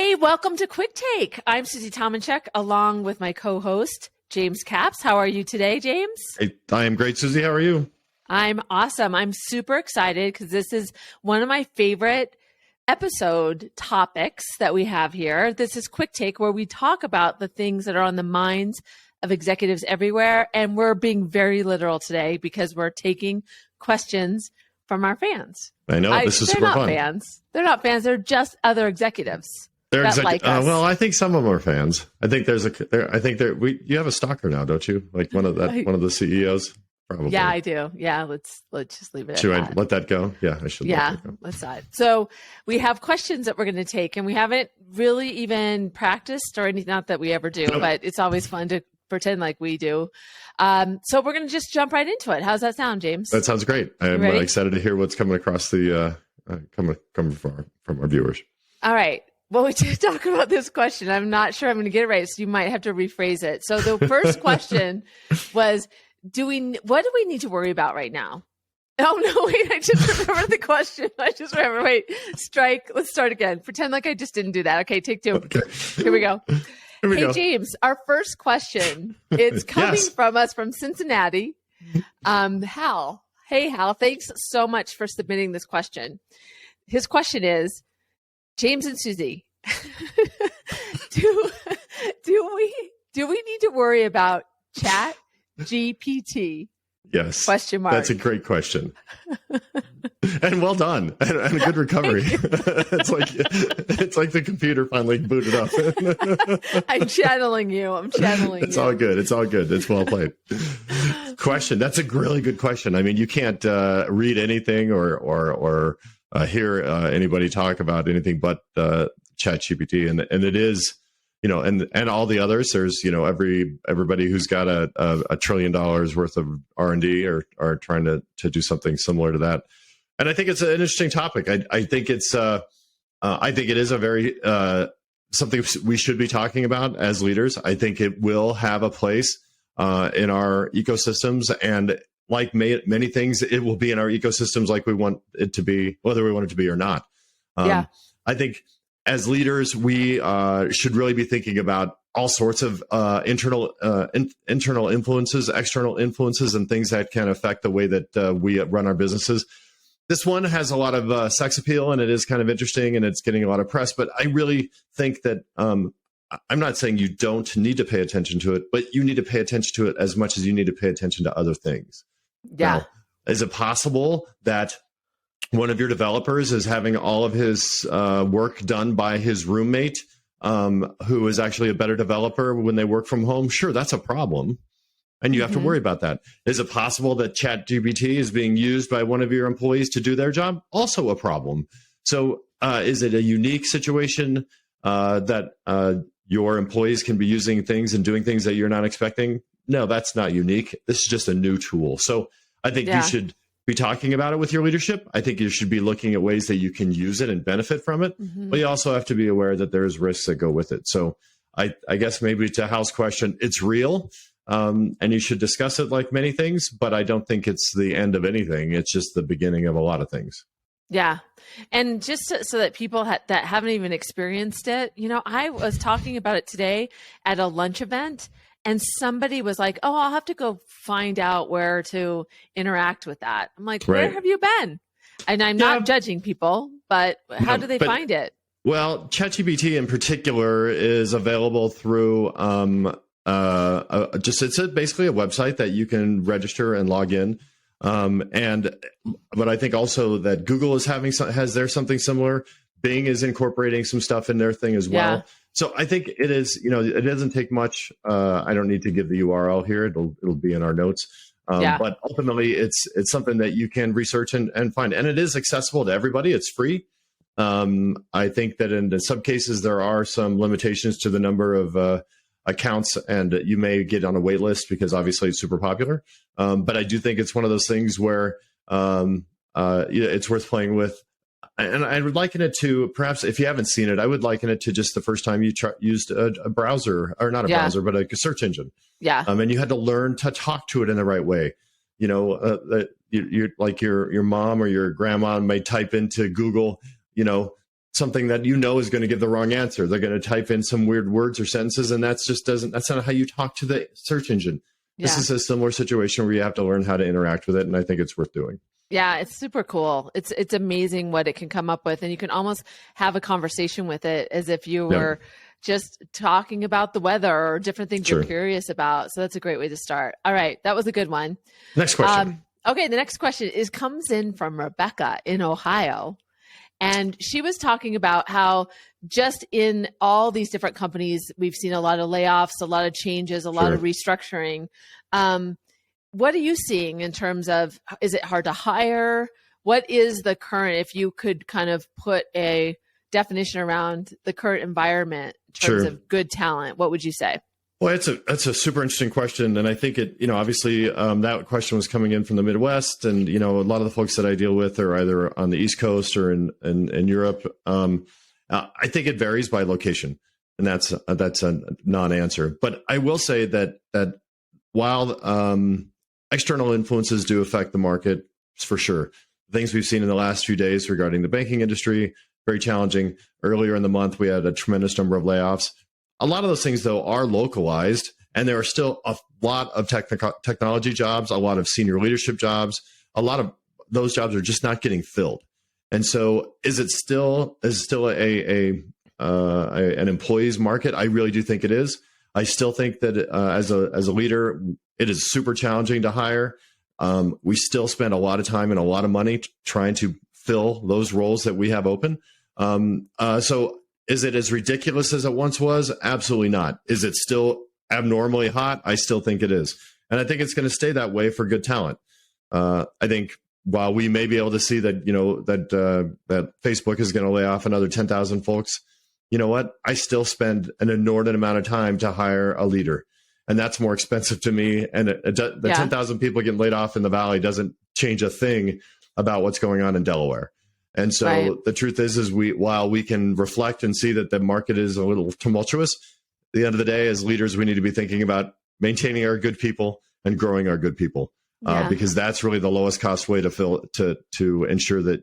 Hey, welcome to Quick Take. I'm Susie Tomanchek, along with my co-host, James Capps. How are you today, James? Hey, I am great, Susie. How are you? I'm awesome. I'm super excited because this is one of my favorite episode topics that we have here. This is Quick Take, where we talk about the things that are on the minds of executives everywhere. And we're being very literal today because we're taking questions from our fans. I know. This is super fun. They're not fans. They're just other executives. They're like us. Well, I think some of them are fans. I think you have a stalker now, don't you? Like one of the CEOs. Probably. Yeah, I do. Yeah, let's just leave it at that. Should I let that go? Yeah, I should. Yeah, let that go. let's not. So we have questions that we're going to take, and we haven't really even practiced or anything. Not that we ever do, but it's always fun to pretend like we do. So we're going to just jump right into it. How's that sound, James? That sounds great. I'm excited to hear what's coming across the coming from our viewers. All right. Well, we did talk about this question. I'm not sure I'm going to get it right, so you might have to rephrase it. So the first question was, what do we need to worry about right now? Oh, no, wait, I just remembered the question. Let's start again. Pretend like I just didn't do that. Okay, take two. Okay. Here we go. Hey, James, our first question, it's coming from us from Cincinnati. Hal. Hey, Hal, thanks so much for submitting this question. His question is, James and Susie, do we need to worry about ChatGPT? Yes. Question mark. That's a great question. And well done. And a good recovery. it's like the computer finally booted up. I'm channeling you. It's all good. It's all good. It's well played. Question. That's a really good question. I mean, you can't read anything or hear anybody talk about anything but ChatGPT, and it is, and all the others. There's everybody who's got a $1 trillion worth of R&D are trying to do something similar to that. And I think it's an interesting topic. I think it is a very something we should be talking about as leaders. I think it will have a place in our ecosystems, and like many things, it will be in our ecosystems like we want it to be, whether we want it to be or not. I think as leaders, we should really be thinking about all sorts of internal influences, external influences, and things that can affect the way that we run our businesses. This one has a lot of sex appeal, and it is kind of interesting, and it's getting a lot of press. But I really think that I'm not saying you don't need to pay attention to it, but you need to pay attention to it as much as you need to pay attention to other things. Yeah. Now, is it possible that one of your developers is having all of his work done by his roommate, who is actually a better developer when they work from home? Sure, that's a problem. And you have to worry about that. Is it possible that ChatGPT is being used by one of your employees to do their job? Also a problem. So is it a unique situation that your employees can be using things and doing things that you're not expecting? No, that's not unique. This is just a new tool. So I think you should be talking about it with your leadership. I think you should be looking at ways that you can use it and benefit from it. But you also have to be aware that there's risks that go with it. So I guess maybe to Hal's question, it's real. And you should discuss it like many things, but I don't think it's the end of anything. It's just the beginning of a lot of things. Yeah. And just so that people that haven't even experienced it, I was talking about it today at a lunch event, and somebody was like, oh, I'll have to go find out where to interact with that. I'm like, where have you been? And I'm not judging people, but how do they find it? Well, ChatGPT in particular is available through it's basically a website that you can register and log in. But I think also that Google is has there something similar. Bing is incorporating some stuff in their thing as well. Yeah. So I think it is, it doesn't take much. I don't need to give the URL here. It'll be in our notes. But ultimately it's something that you can research and find, and it is accessible to everybody. It's free. I think that in some cases there are some limitations to the number of accounts, and you may get on a wait list because obviously it's super popular. But I do think it's one of those things where it's worth playing with. And I would liken it to, perhaps if you haven't seen it, I would liken it to just the first time you used a browser, or not a browser, but a search engine. Yeah. And you had to learn to talk to it in the right way. You're like your mom or your grandma may type into Google, something that is going to give the wrong answer. They're going to type in some weird words or sentences, and that's not how you talk to the search engine. Yeah. This is a similar situation where you have to learn how to interact with it, and I think it's worth doing. Yeah, it's super cool. It's amazing what it can come up with, and you can almost have a conversation with it as if you were just talking about the weather or different things you're curious about. So that's a great way to start. All right, that was a good one. Next question. Okay, the next question comes in from Rebecca in Ohio. And she was talking about how just in all these different companies, we've seen a lot of layoffs, a lot of changes, a lot of restructuring. What are you seeing in terms of, is it hard to hire? What is the current, if you could kind of put a definition around the current environment in terms of good talent, what would you say? Well, that's a super interesting question. And I think obviously that question was coming in from the Midwest, and, a lot of the folks that I deal with are either on the East Coast or in Europe. I think it varies by location, and that's a non-answer. But I will say that while external influences do affect the market, for sure, things we've seen in the last few days regarding the banking industry, very challenging. Earlier in the month, we had a tremendous number of layoffs. A lot of those things, though, are localized, and there are still a lot of technology jobs, a lot of senior leadership jobs. A lot of those jobs are just not getting filled. And so, is it still an employee's market? I really do think it is. I still think that as a leader, it is super challenging to hire. We still spend a lot of time and a lot of money trying to fill those roles that we have open. So. Is it as ridiculous as it once was? Absolutely not. Is it still abnormally hot? I still think it is. And I think it's going to stay that way for good talent. I think while we may be able to see that, that Facebook is going to lay off another 10,000 folks, you know what? I still spend an inordinate amount of time to hire a leader. And that's more expensive to me. And the 10,000 people getting laid off in the Valley doesn't change a thing about what's going on in Delaware. And so the truth is while we can reflect and see that the market is a little tumultuous, at the end of the day, as leaders, we need to be thinking about maintaining our good people and growing our good people, because that's really the lowest cost way to ensure that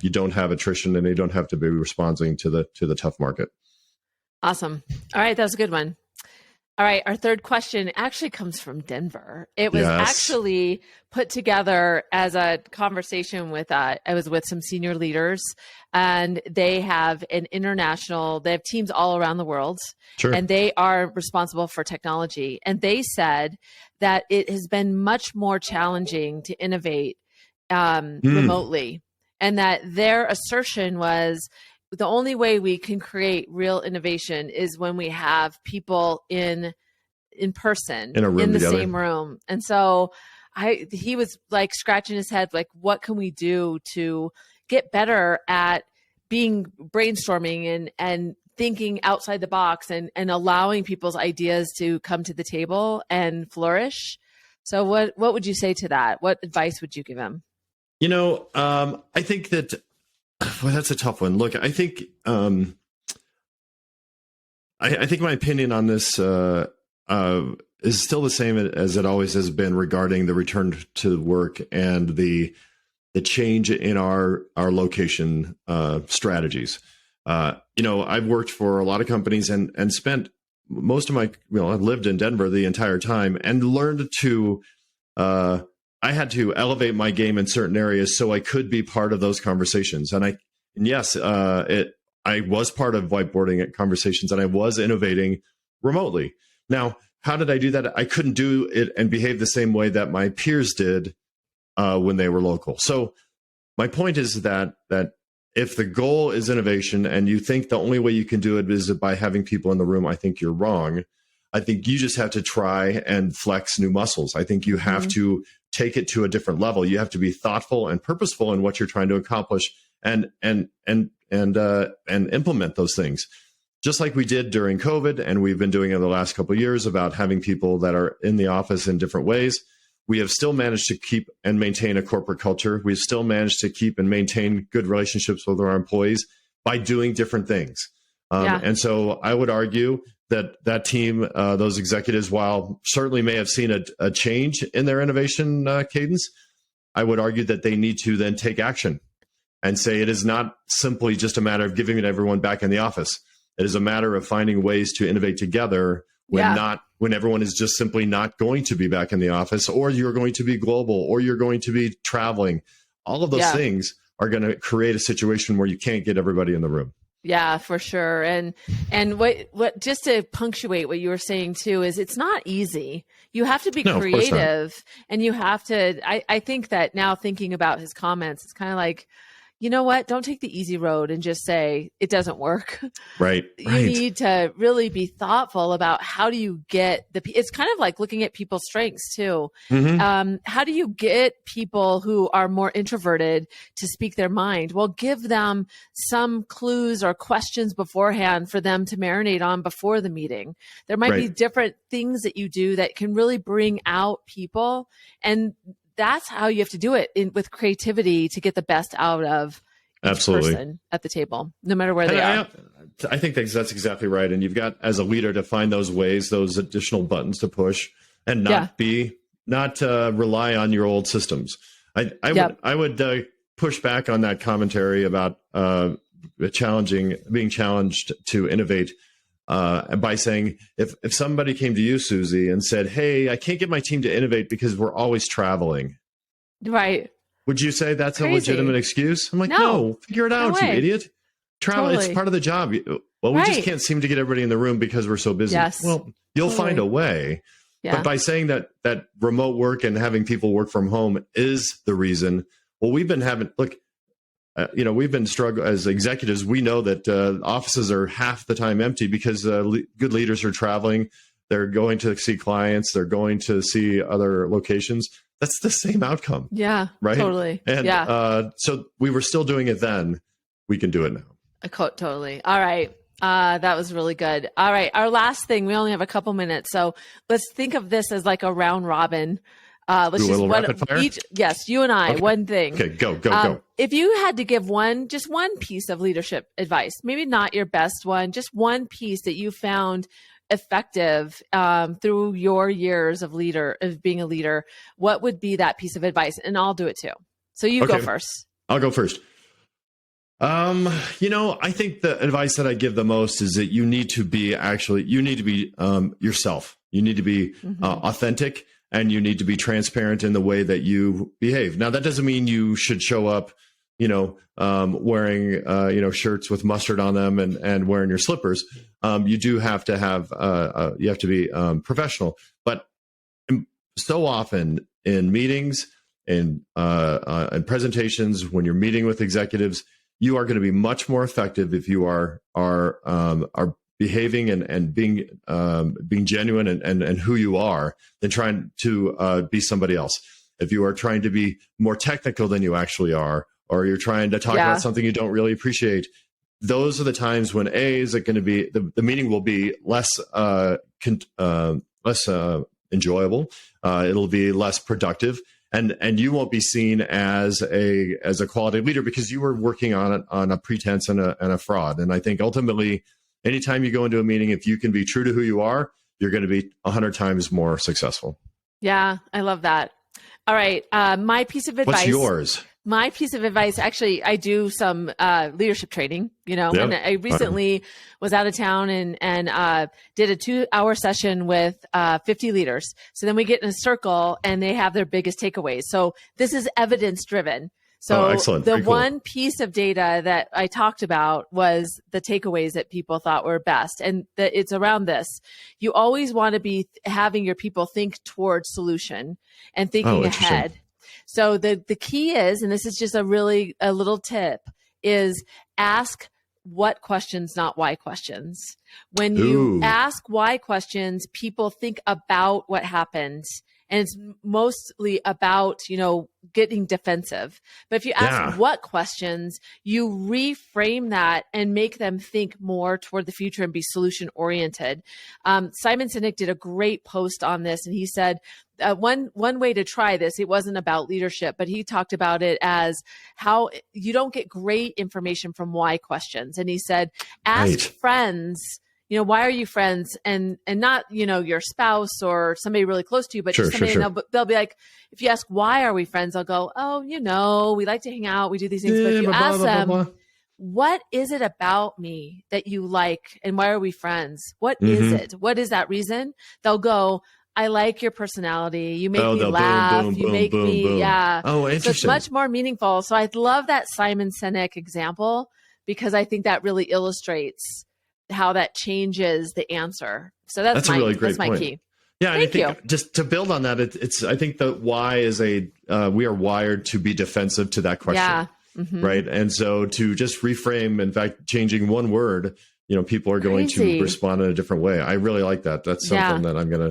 you don't have attrition and you don't have to be responding to the tough market. Awesome. All right, that was a good one. All right, our third question actually comes from Denver. It was actually put together as a conversation with, I was with some senior leaders, and they have they have teams all around the world, and they are responsible for technology. And they said that it has been much more challenging to innovate remotely, and that their assertion was, the only way we can create real innovation is when we have people in person, in a room, in the same room. And so he was like scratching his head, like, what can we do to get better at brainstorming and thinking outside the box and allowing people's ideas to come to the table and flourish? So what would you say to that? What advice would you give him? I think that, well, that's a tough one. Look, I think I think my opinion on this is still the same as it always has been regarding the return to work and the change in our location strategies. I've worked for a lot of companies and spent most of my, I've lived in Denver the entire time and learned to. I had to elevate my game in certain areas so I could be part of those conversations. I was part of whiteboarding conversations, and I was innovating remotely. Now, how did I do that? I couldn't do it and behave the same way that my peers did when they were local. So my point is that if the goal is innovation and you think the only way you can do it is by having people in the room, I think you're wrong. I think you just have to try and flex new muscles. I think you have to take it to a different level. You have to be thoughtful and purposeful in what you're trying to accomplish and implement those things. Just like we did during COVID, and we've been doing it the last couple of years about having people that are in the office in different ways. We have still managed to keep and maintain a corporate culture. We've still managed to keep and maintain good relationships with our employees by doing different things. And so I would argue that team, those executives, while certainly may have seen a change in their innovation cadence, I would argue that they need to then take action and say it is not simply just a matter of giving it everyone back in the office. It is a matter of finding ways to innovate together when everyone is just simply not going to be back in the office, or you're going to be global, or you're going to be traveling. All of those things are going to create a situation where you can't get everybody in the room. Yeah, for sure. And what just to punctuate what you were saying too is it's not easy. You have to be creative, and you have to, I think that now thinking about his comments, it's kind of like, you know what? Don't take the easy road and just say it doesn't work. Right. You need to really be thoughtful about how do you get it's kind of like looking at people's strengths too. How do you get people who are more introverted to speak their mind? Well, give them some clues or questions beforehand for them to marinate on before the meeting. There might be different things that you do that can really bring out people, and that's how you have to do it with creativity to get the best out of each person at the table, no matter where they are. I think that's exactly right. And you've got, as a leader, to find those ways, those additional buttons to push, and not rely on your old systems. I would push back on that commentary about being challenged to innovate. By saying, if somebody came to you, Susie, and said, "Hey, I can't get my team to innovate because we're always traveling," right? Would you say that's a legitimate excuse? I'm like, no, figure it out, you idiot. Travel, it's part of the job. Well, we just can't seem to get everybody in the room because we're so busy. Yes. Well, you'll find a way. But by saying that remote work and having people work from home is the reason, well, we've been we've been struggling as executives. We know that offices are half the time empty because good leaders are traveling. They're going to see clients. They're going to see other locations. That's the same outcome. Yeah, right. Totally. And so we were still doing it then. We can do it now. Totally. All right. That was really good. All right. Our last thing, we only have a couple minutes. So let's think of this as like a round robin. Let's just rapid fire? Yes, you and I, one thing. Okay, go. If you had to give one piece of leadership advice, maybe not your best one, just one piece that you found effective through your years of being a leader, what would be that piece of advice? And I'll do it too. So you go first. I'll go first. I think the advice that I give the most is that you need to be yourself. You need to be authentic. And you need to be transparent in the way that you behave. Now, that doesn't mean you should show up, wearing, shirts with mustard on them and wearing your slippers. You do have to you have to be professional. But so often in meetings and presentations, when you're meeting with executives, you are going to be much more effective if you are behaving and being genuine and who you are than trying to be somebody else. If you are trying to be more technical than you actually are, or you're trying to talk about something you don't really appreciate, those are the times when is it going to be the meeting will be less enjoyable. It'll be less productive, and you won't be seen as a quality leader because you were working on a pretense and a fraud. And I think ultimately, anytime you go into a meeting, if you can be true to who you are, you're going to be 100 times more successful. Yeah, I love that. All right. My piece of advice. What's yours? My piece of advice, actually, I do some leadership training, and I recently was out of town and did a 2-hour session with 50 leaders. So then we get in a circle and they have their biggest takeaways. So this is evidence driven. So the one piece of data that I talked about was the takeaways that people thought were best. And it's around this. You always want to be having your people think towards solution and thinking ahead. So the key is, and this is just a little tip, is ask what questions, not why questions. When you ask why questions, people think about what happened. And it's mostly about, getting defensive. But if you ask what questions, you reframe that and make them think more toward the future and be solution oriented. Simon Sinek did a great post on this, and he said, one way to try this, it wasn't about leadership, but he talked about it as how you don't get great information from why questions. And he said, ask friends why are you friends? And not, your spouse or somebody really close to you, but just somebody, and they'll be like, if you ask, why are we friends? I'll go, oh, we like to hang out. We do these things. But if you ask them, what is it about me that you like? And why are we friends? What is it? What is that reason? They'll go, I like your personality. You make me laugh. You make me, yeah. Oh, interesting. So it's much more meaningful. So I love that Simon Sinek example because I think that really illustrates how that changes the answer. So that's a really great my point. Key. Yeah, and I think just to build on that, I think the why is we are wired to be defensive to that question. Yeah. Right. And so to just reframe, in fact, changing one word, people are going to respond in a different way. I really like that. That's something that I'm gonna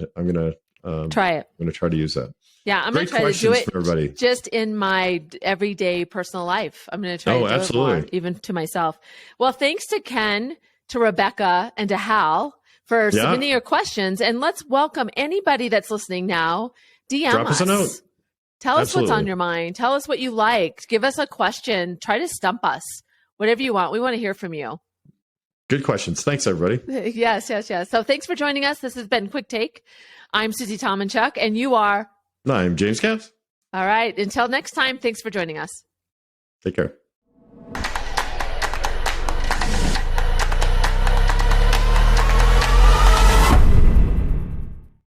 try it. I'm gonna try to use that. Yeah, I'm gonna try to do it just in my everyday personal life. I'm gonna try to do it more, even to myself. Well, thanks to Ken, to Rebecca, and to Hal for submitting your questions. And let's welcome anybody that's listening now. Drop us a note. Tell us what's on your mind. Tell us what you liked. Give us a question. Try to stump us. Whatever you want. We want to hear from you. Good questions. Thanks, everybody. Yes. So thanks for joining us. This has been Quick Take. I'm Susie Tomanchuk, and you are? I'm James Capps. All right. Until next time, thanks for joining us. Take care.